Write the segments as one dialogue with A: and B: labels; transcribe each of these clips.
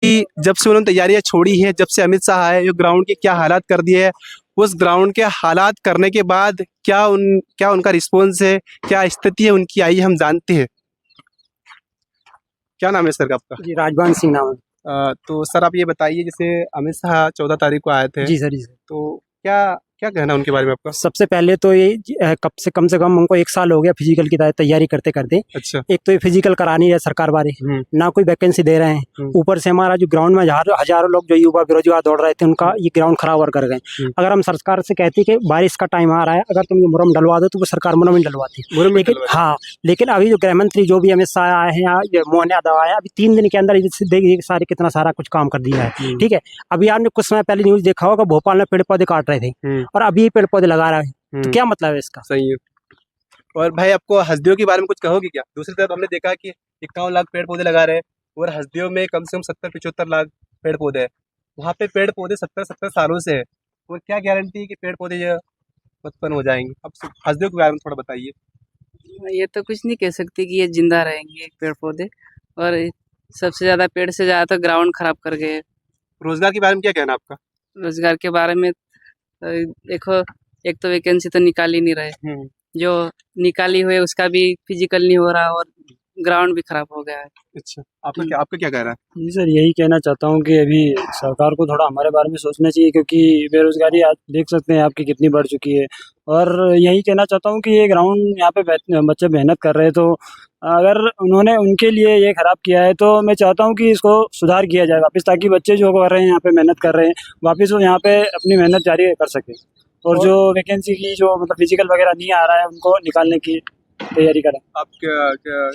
A: कि जब से उन्होंने तैयारियां छोड़ी है, जब से अमित शाह आए, जो ग्राउंड के क्या हालात कर दिए हैं, उस ग्राउंड के हालात करने के बाद क्या उनका रिस्पॉन्स है, क्या स्थिति है उनकी, आइए हम जानते हैं। क्या नाम है सर आपका?
B: जी, राजभान सिंह नाम है।
A: तो सर आप ये बताइए, जैसे अमित शाह 14 तारीख को आए थे,
B: जी सर, जी सर।
A: तो क्या क्या कहना है उनके बारे में आपका?
B: सबसे पहले तो ये कम से कम हमको 1 साल हो गया फिजिकल की तैयारी करते करते।
A: अच्छा।
B: एक तो ये फिजिकल करा नहीं है सरकार वाले, ना कोई वैकेंसी दे रहे हैं। ऊपर से हमारा जो ग्राउंड में हजारों लोग जो युवा बेरोजगार दौड़ रहे थे, उनका ये ग्राउंड खराब कर गए। अगर हम सरकार से कहती कि बारिश का टाइम आ रहा है, अगर तुम ये मुरम डलवा दो, तो वो सरकार मुरम ही डलवाती। लेकिन हाँ, लेकिन अभी जो गृह मंत्री जो भी अमित शाह आए हैं, या मोहन यादव आए, अभी 3 दिन के अंदर देखिए सारे कितना सारा कुछ काम कर दिया है। ठीक है, अभी आपने कुछ समय पहले न्यूज देखा होगा, भोपाल में पेड़ पौधे काट रहे थे और अभी ये पेड़ पौधे लगा रहा है, तो क्या मतलब है इसका?
A: सही है। और भाई आपको हस्दियों के बारे में कुछ कहोगे क्या? दूसरी तरफ हमने देखा कि 51 लाख पेड़ पौधे लगा रहे हैं और हस्दियों में कम से कम 70-75 लाख पेड़ पौधे हैं। वहाँ पे पेड़ पौधे 70-70 सालों से है, और क्या गारंटी है कि पेड़ पौधे ये उत्पन्न हो जाएंगे? अब हस्दियों के बारे में थोड़ा बताइए।
C: ये तो कुछ नहीं कह सकती कि ये जिंदा रहेंगे पेड़ पौधे, और सबसे ज्यादा पेड़ से ज्यादा तो ग्राउंड खराब कर गए।
A: रोजगार के बारे में क्या कहना आपका?
C: रोजगार के बारे में देखो, एक तो वैकेंसी तो निकाल ही नहीं रहे, जो निकाली हुई उसका भी फिजिकल नहीं हो रहा और ग्राउंड भी खराब हो गया है।
A: अच्छा, आपका क्या कह रहा है?
B: जी सर, यही कहना चाहता हूँ कि अभी सरकार को थोड़ा हमारे बारे में सोचना चाहिए, क्योंकि बेरोजगारी आज देख सकते हैं आपकी कितनी बढ़ चुकी है। और यही कहना चाहता हूँ कि ये ग्राउंड यहाँ पे बच्चे मेहनत कर रहे हैं, तो अगर उन्होंने उनके लिए ये खराब किया है, तो मैं चाहता हूँ कि इसको सुधार किया जाए वापस, ताकि बच्चे जो कर रहे हैं यहाँ पे मेहनत कर रहे हैं, वापस वो यहाँ पे अपनी मेहनत जारी कर सके। और जो वैकेंसी की जो मतलब फिजिकल वगैरह नहीं आ रहा है, उनको निकालने की तैयारी करें।
A: आप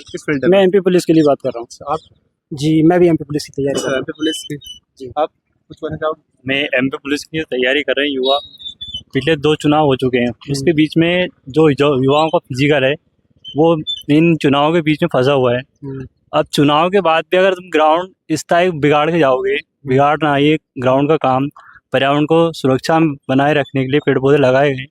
A: किस फील्ड
B: मैं एमपी पुलिस के लिए बात कर रहा हूँ।
A: आप?
B: जी, मैं भी एमपी पुलिस की तैयारी कर रहा हूँ।
A: एमपी पुलिस की?
B: जी।
A: आप कुछ कहना चाहोगे?
D: मैं एमपी पुलिस की तैयारी कर रहे हैं युवा। पिछले 2 चुनाव हो चुके हैं, उसके बीच में जो युवाओं का फिजिकल है, वो इन चुनावों के बीच में फंसा हुआ है। अब चुनाव के बाद भी अगर तुम ग्राउंड इस टाइप बिगाड़ के जाओगे, बिगाड़ना ये ग्राउंड का काम, पर्यावरण को सुरक्षा बनाए रखने के लिए पेड़ पौधे लगाए गए,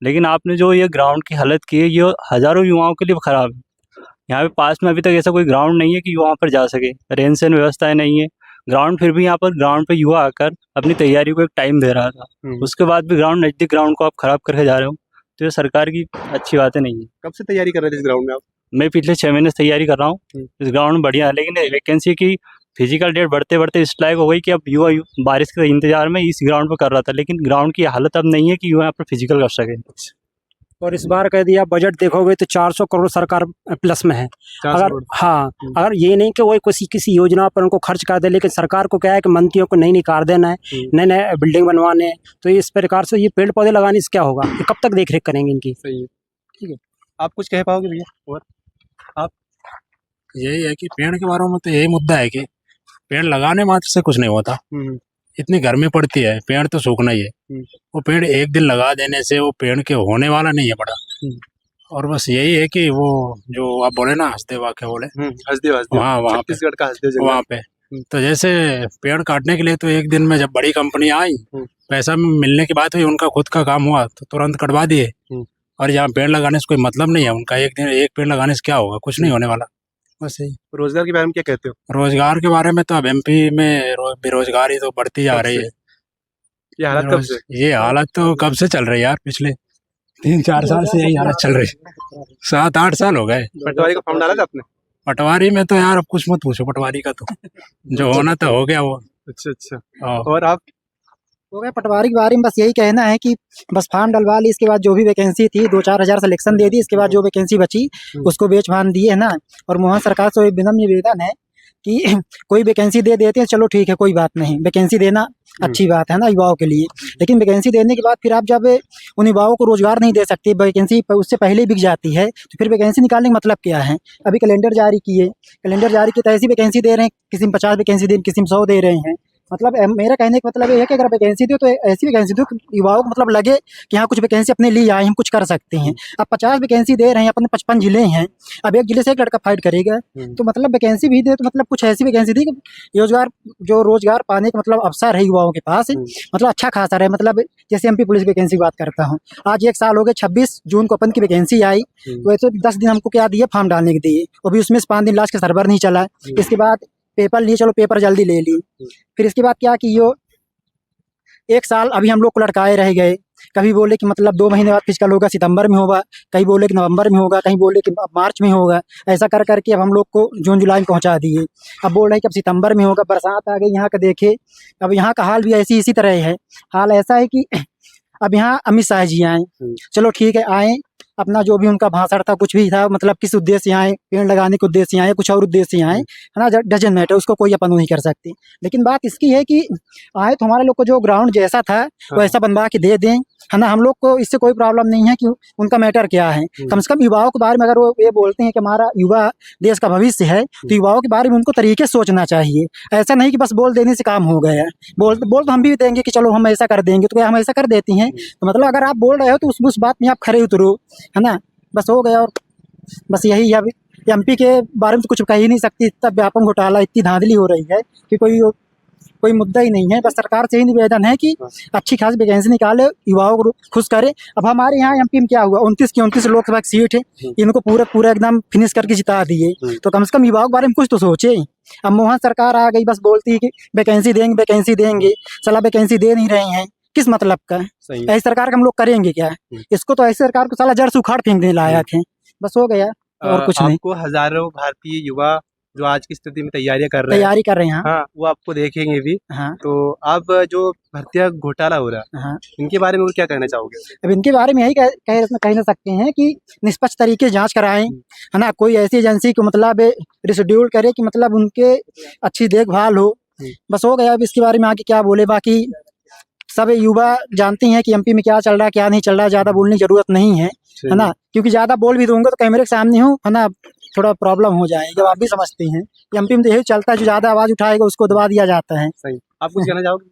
D: लेकिन आपने जो ये ग्राउंड की हालत की है, ये हज़ारों युवाओं के लिए ख़राब है। यहाँ पे पास में अभी तक ऐसा कोई ग्राउंड नहीं है कि युवा पर जा सके, रहन सहन व्यवस्थाएं नहीं है। ग्राउंड फिर भी यहाँ पर ग्राउंड पे युवा आकर अपनी तैयारी को एक टाइम दे रहा था, उसके बाद भी नज़दीक ग्राउंड को आप खराब करके जा रहे हो, तो ये सरकार की अच्छी बातें नहीं है।
A: कब से तैयारी कर रहे थे इस ग्राउंड में आप?
D: मैं पिछले 6 महीने से तैयारी कर रहा हूँ। इस ग्राउंड में बढ़िया है, लेकिन वैकेंसी की फिजिकल डेट बढ़ते बढ़ते इस लायक हो गई कि अब युवा बारिश के इंतजार में इस ग्राउंड पर कर रहा था, लेकिन ग्राउंड की हालत अब नहीं है कि युवा यहाँ पर फिजिकल कर सके।
B: और इस बार कह दिया बजट देखोगे तो 400 करोड़ सरकार प्लस में है। अगर हाँ, अगर ये नहीं कि वो किसी योजना पर उनको खर्च कर दे, लेकिन सरकार को क्या है कि मंत्रियों को नई नई कार देना है, नए नए बिल्डिंग बनवाने हैं, तो इस प्रकार से ये पेड़ पौधे लगाने से क्या होगा, ये कब तक देख रेख करेंगे इनकी?
A: सही है। ठीक है, आप कुछ कह पाओगे भैया? और आप?
E: यही है कि पेड़ के बारे में तो यही मुद्दा है कि पेड़ लगाने मात्र से कुछ नहीं होता। इतनी गर्मी पड़ती है, पेड़ तो सूखना ही है। वो पेड़ एक दिन लगा देने से वो पेड़ के होने वाला नहीं है बड़ा। और बस यही है कि वो जो आप बोले ना हसदेव वाक्य बोले,
A: हसदेव
E: हाँ, वहाँ पे
A: छत्तीसगढ़ का हसदेव जंगल।
E: वहाँ पे तो जैसे पेड़ काटने के लिए तो एक दिन में जब बड़ी कंपनी आई, पैसा मिलने के बाद भी उनका खुद का काम हुआ तो तुरंत कटवा दिए। और यहाँ पेड़ लगाने से कोई मतलब नहीं है उनका। एक दिन एक पेड़ लगाने से क्या होगा, कुछ नहीं होने वाला। बस यही।
A: रोजगार के बारे में क्या कहते हो?
E: रोजगार के बारे में तो अब एमपी में बेरोजगारी तो बढ़ती जा रही है।
A: ये हालत कब से?
E: ये हालत तो कब से चल रही है यार, पिछले 3-4 साल से यही हालत चल रही है। 7-8 साल हो गए।
A: पटवारी का फॉर्म डाला था आपने?
E: पटवारी में तो यार अब कुछ मत पूछो, पटवारी का तो जो होना था हो गया वो।
A: अच्छा। और आप?
F: हो गया पटवारी के बारे में बस यही कहना है कि बस फॉर्म डलवा ली, इसके बाद जो भी वैकेंसी थी 2-4 हज़ार सिलेक्शन दे दी, इसके बाद जो वैकेंसी बची उसको बेच भान दिए है ना। और मोहन सरकार से विनम्र निवेदन है कि कोई वैकेंसी दे देते हैं, चलो ठीक है कोई बात नहीं, वैकेंसी देना अच्छी बात है ना युवाओं के लिए, लेकिन वैकेंसी देने के बाद फिर आप जब उन युवाओं को रोजगार नहीं दे सकते, वैकेंसी उससे पहले ही बिक जाती है, तो फिर वैकेंसी निकालने का मतलब क्या है? अभी कैलेंडर जारी किए, कैलेंडर जारी किए तो ऐसी वैकेंसी दे रहे हैं, किसी में 50 वैकेंसी दे, किसी में 100 दे रहे हैं। मतलब मेरा कहने का मतलब ये है कि अगर वैकेंसी दो तो ऐसी वैकेंसी दो कि युवाओं को मतलब लगे कि हाँ कुछ वैकेंसी अपने लिए आए, हम कुछ कर सकते हैं। अब 50 वैकेंसी दे रहे हैं, अपने 55 जिले हैं, अब एक जिले से एक लड़का फाइट करेगा, तो मतलब वैकेंसी भी दे तो मतलब कुछ ऐसी वैकेंसी दी कि रोजगार पाने का मतलब अवसर है युवाओं के पास, मतलब अच्छा खासा रहे। मतलब जैसे एमपी पुलिस वैकेंसी की बात करता हूँ, आज 1 साल हो गए, 26 जून को अपन की वैकेंसी आई, वैसे 10 दिन हमको क्या दिए, फॉर्म डालने के दिए, और भी उसमें से 5 दिन लास्ट के सर्वर नहीं चला। इसके बाद पेपर लिए, चलो पेपर जल्दी ले ली। फिर इसके बाद क्या कि यो 1 साल अभी हम लोग को लटकाए रह गए। कभी बोले कि मतलब 2 महीने बाद फिजिकल होगा, सितंबर में होगा, कहीं बोले कि नवंबर में होगा, कहीं बोले कि मार्च में होगा। ऐसा कर करके अब हम लोग को जून जुलाई में पहुंचा दिए। अब बोल रहे हैं कि अब सितंबर में होगा। बरसात आ गई यहाँ का, देखे अब यहाँ का हाल भी इसी तरह है। हाल ऐसा है कि अब यहाँ अमित शाह जी आए, चलो ठीक है आए, अपना जो भी उनका भाषण था कुछ भी था, मतलब किस उद्देश्य से आए, पेड़ लगाने के उद्देश्य से आए, कुछ और उद्देश्य से आए, है ना, डजंट मैटर, उसको कोई अपन नहीं कर सकते। लेकिन बात इसकी है कि आए तो हमारे लोग को जो ग्राउंड जैसा था वैसा बनवा के दे दें, है ना। हम लोग को इससे कोई प्रॉब्लम नहीं है कि उनका मैटर क्या है। कम से कम युवाओं के बारे में अगर वो ये बोलते हैं कि हमारा युवा देश का भविष्य है, तो युवाओं के बारे में उनको तरीके से सोचना चाहिए। ऐसा नहीं कि बस बोल देने से काम हो गया। बोल तो हम भी देंगे कि चलो हम ऐसा कर देंगे, तो क्या हम ऐसा कर देती हैं? तो मतलब अगर आप बोल रहे हो तो उस बात में आप खरे उतरो, है ना, बस हो गया। और बस यही है। अभी एमपी के बारे में तो कुछ कह ही नहीं सकती, इतना व्यापक घोटाला, इतनी धांधली हो रही है कि कोई मुद्दा ही नहीं है। बस सरकार से ही निवेदन है कि अच्छी खासी वैकेंसी निकाले, युवाओं को खुश करे। अब हमारे यहाँ एमपी में क्या हुआ, 29 की 29 लोकसभा की सीट है, इनको पूरा एकदम फिनिश करके जिता दिए। तो कम से कम युवाओं के बारे में कुछ तो सोचे। अब मोहन सरकार आ गई, बस बोलती है कि वैकेंसी देंगे, साला वैकेंसी दे नहीं रहे हैं, किस मतलब का? ऐसी सरकार का हम लोग करेंगे क्या? इसको तो ऐसी सरकार को साला जड़ से उखाड़ फेंक देने लायक है। बस हो गया, और कुछ नहीं।
A: आपको हजारों भारतीय युवा जो आज की स्थिति में तैयारी कर रहे हैं,
F: हाँ।
A: वो आपको देखेंगे भी।
F: हाँ।
A: तो अब जो भर्तियां घोटाला हो रहा है,
F: हाँ।
A: इनके बारे में क्या कहना चाहोगे?
F: अब इनके बारे में यही कह सकते हैं कि निष्पक्ष तरीके से जांच कराएं, है ना। कोई ऐसी एजेंसी को मतलब रिशेड्यूल करे कि मतलब उनके अच्छी देखभाल हो। बस हो गया। अब इसके बारे में आगे क्या बोले, बाकी सब युवा जानते हैं कि एमपी में क्या चल रहा है, क्या नहीं चल रहा है। ज़्यादा बोलने की जरूरत नहीं है ना, क्योंकि ज़्यादा बोल भी दूंगा तो कैमरे के सामने हूँ, है ना, थोड़ा प्रॉब्लम हो जाएगी। जब आप भी समझते हैं एमपी में तो यही चलता है, जो ज़्यादा आवाज़ उठाएगा उसको दबा दिया जाता है।
A: सही। आप कुछ कहना चाहोगे?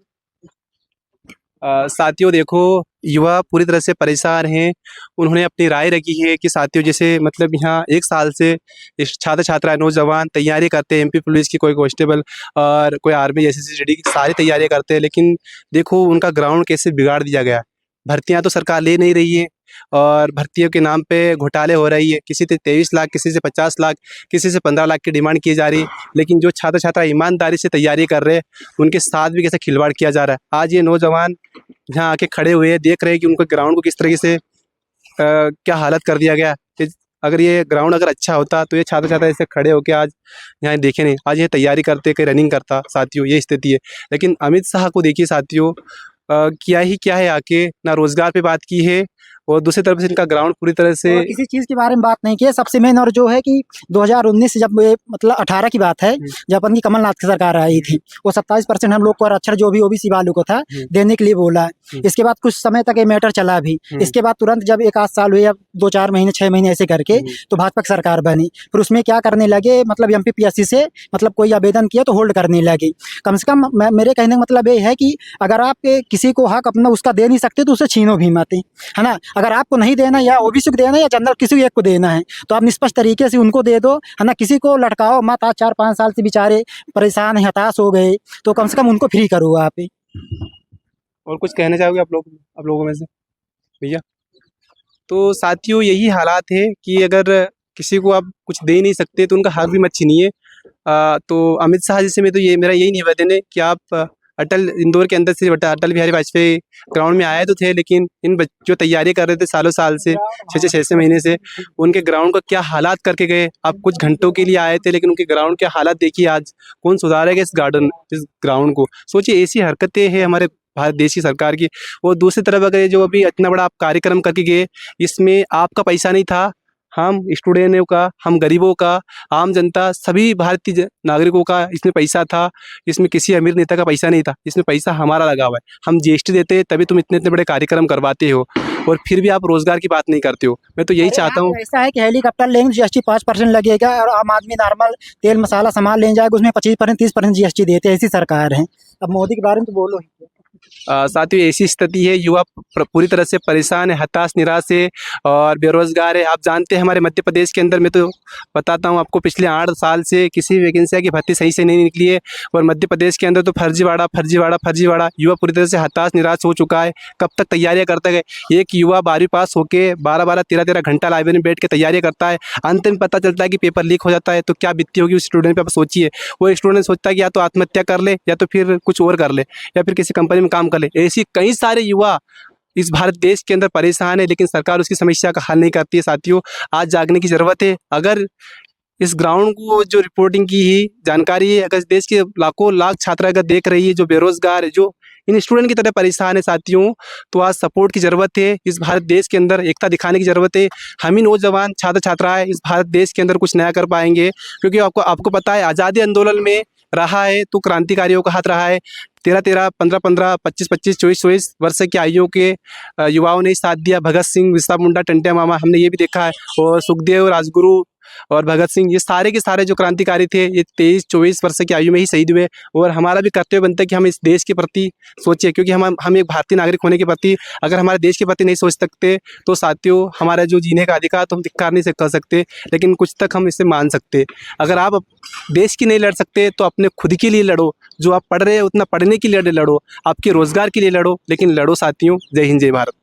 A: साथियों देखो, युवा पूरी तरह से परेशान हैं। उन्होंने अपनी राय रखी है कि साथियों जैसे मतलब यहाँ 1 साल से छात्र छात्रा नौजवान तैयारी करते हैं, एमपी पुलिस की, कोई कांस्टेबल और कोई आर्मी एसएससी की सारी तैयारियां करते हैं। लेकिन देखो उनका ग्राउंड कैसे बिगाड़ दिया गया। भर्तियां तो सरकार ले नहीं रही है और भर्तियों के नाम पे घोटाले हो रही है। किसी से 23 लाख, किसी से 50 लाख, किसी से 15 लाख की डिमांड की जा रही है। लेकिन जो छात्र छात्रा ईमानदारी से तैयारी कर रहे हैं, उनके साथ भी कैसे खिलवाड़ किया जा रहा है। आज ये नौजवान यहाँ आके खड़े हुए हैं, देख रहे हैं कि उनको ग्राउंड को किस तरीके से क्या हालत कर दिया गया। अगर ये ग्राउंड अगर अच्छा होता तो ये छात्र छात्रा ऐसे खड़े होकर आज यहाँ देखे नहीं, आज ये तैयारी करते, कहीं रनिंग करता। साथियों ये स्थिति है। लेकिन अमित शाह को देखिए साथियों, क्या है, आके ना रोजगार पे बात की है और दूसरी तरफ से इनका ग्राउंड पूरी तरह से
F: किसी चीज़ के बारे में बात नहीं की है। सबसे मेन और जो है कि 2019 से जब मतलब 18 की बात है, जब अपन की कमलनाथ की सरकार आई थी, वो 27% हम लोग को आरक्षण जो भी ओबीसी वालों को था देने के लिए बोला है। इसके बाद कुछ समय तक ये मैटर चला भी। इसके बाद तुरंत जब 1 आध साल हुए, अब 2-4 महीने 6 महीने ऐसे करके तो भाजपा की सरकार बनी। फिर उसमें क्या करने लगे, मतलब एमपीपीएससी से मतलब कोई आवेदन किया तो होल्ड करने लगे। कम से कम मेरे कहने का मतलब ये है कि अगर आप किसी को हक अपना उसका दे नहीं सकते तो उसे छीनो भी मत, है ना। अगर आपको नहीं देना, या ओबीसी को देना या जनरल किसी एक को देना है, तो आप निष्पक्ष तरीके से उनको दे दो, है ना। किसी को लटकाओ मत। आज 4-5 साल से बेचारे परेशान हैं, हताश हो गए, तो कम से कम उनको फ्री करो आप।
A: और कुछ कहना चाहोगे आप लोगों में से भैया? तो साथियों यही हालात है कि अगर किसी को आप कुछ दे नहीं सकते तो उनका हक भी मत छीनिए। तो अमित शाह जी से मैं तो मेरा यही निवेदन है कि आप इंदौर के अंदर से अटल बिहारी वाजपेयी ग्राउंड में आए तो थे, लेकिन इन जो तैयारी कर रहे थे सालों साल से, 6 महीने से, उनके ग्राउंड का क्या हालात करके गए। आप कुछ घंटों के लिए आए थे, लेकिन उनके ग्राउंड के हालात देखिए आज। कौन सुधारेगा इस ग्राउंड को? सोचिए, ऐसी हरकतें हैं हमारे भारत देश की सरकार की। और दूसरी तरफ अगर जो अभी इतना बड़ा आप कार्यक्रम करके गए, इसमें आपका पैसा नहीं था, हम स्टूडेंटों का, हम गरीबों का, आम जनता, सभी भारतीय नागरिकों का इसमें पैसा था। इसमें किसी अमीर नेता का पैसा नहीं था, इसमें पैसा हमारा लगा हुआ है। हम जीएसटी देते हैं, तभी तुम इतने बड़े कार्यक्रम करवाते हो, और फिर भी आप रोजगार की बात नहीं करते हो। मैं तो यही चाहता हूँ।
F: ऐसा है कि हेलीकॉप्टर लेंगे जीएसटी 5% लगेगा, और आम आदमी नॉर्मल तेल मसाला सामान ले जाएगा उसमें 25%, 30% जीएसटी देते हैं। ऐसी सरकार है। अब मोदी के बारे में तो बोलो ही।
A: साथियों ऐसी स्थिति है, युवा पूरी तरह से परेशान है, हताश निराश है और बेरोजगार है। आप जानते हैं हमारे मध्य प्रदेश के अंदर, मैं तो बताता हूँ आपको, पिछले 8 साल से किसी भी वैकेंसी की भर्ती सही से नहीं निकली है और मध्य प्रदेश के अंदर तो फर्जीवाड़ा फर्जीवाड़ा फर्जीवाड़ा। युवा पूरी तरह से हताश निराश हो चुका है। कब तक तैयारियां करता है? एक युवा 12वीं पास होकर 12-12 13-13 घंटा लाइब्रेरी में बैठ के तैयारियां करता है, अंत में पता चलता है कि पेपर लीक हो जाता है, तो क्या बीतती होगी उस स्टूडेंट पे? आप सोचिए। वो स्टूडेंट सोचता है कि या तो आत्महत्या कर ले या तो फिर कुछ और कर ले या फिर किसी कंपनी में काम कर ले। ऐसी कई सारे युवा इस भारत देश के अंदर परेशान है, लेकिन सरकार उसकी समस्या का हल नहीं करती है। साथियों, आज जागने की ज़रूरत है। अगर इस ग्राउंड को जो रिपोर्टिंग की ही जानकारी है, अगर देश के लाखों लाख छात्र अगर देख रही है जो बेरोजगार है, जो इन स्टूडेंट की तरह परेशान है साथियों, तो आज सपोर्ट की ज़रूरत है। इस भारत देश के अंदर एकता दिखाने की ज़रूरत है। हम ही नौजवान छात्र छात्राएँ इस भारत देश के अंदर कुछ नया कर पाएंगे, क्योंकि आपको पता है आज़ादी आंदोलन में रहा है तो क्रांतिकारियों का हाथ रहा है। 13-13, 15-15, 25-25, 24-24 वर्ष की आयु के युवाओं ने साथ दिया। भगत सिंह, बिरसा मुंडा, टंटे मामा, हमने ये भी देखा है। और सुखदेव, राजगुरु और भगत सिंह, ये सारे के सारे जो क्रांतिकारी थे, ये 23-24 वर्ष की आयु में ही शहीद हुए। और हमारा भी कर्तव्य बनता है कि हम इस देश के प्रति सोचें, क्योंकि हम एक भारतीय नागरिक होने के प्रति अगर हमारे देश के प्रति नहीं सोच सकते तो साथियों, हमारा जो जीने का अधिकार तो हम धिक्कार नहीं कर सकते, लेकिन कुछ तक हम इसे मान सकते। अगर आप देश की नहीं लड़ सकते तो अपने खुद के लिए लड़ो। जो आप पढ़ रहे हैं उतना पढ़ने के लिए लड़ो, आपके रोजगार के लिए लड़ो, लेकिन लड़ो साथियों। जय हिंद, जय भारत।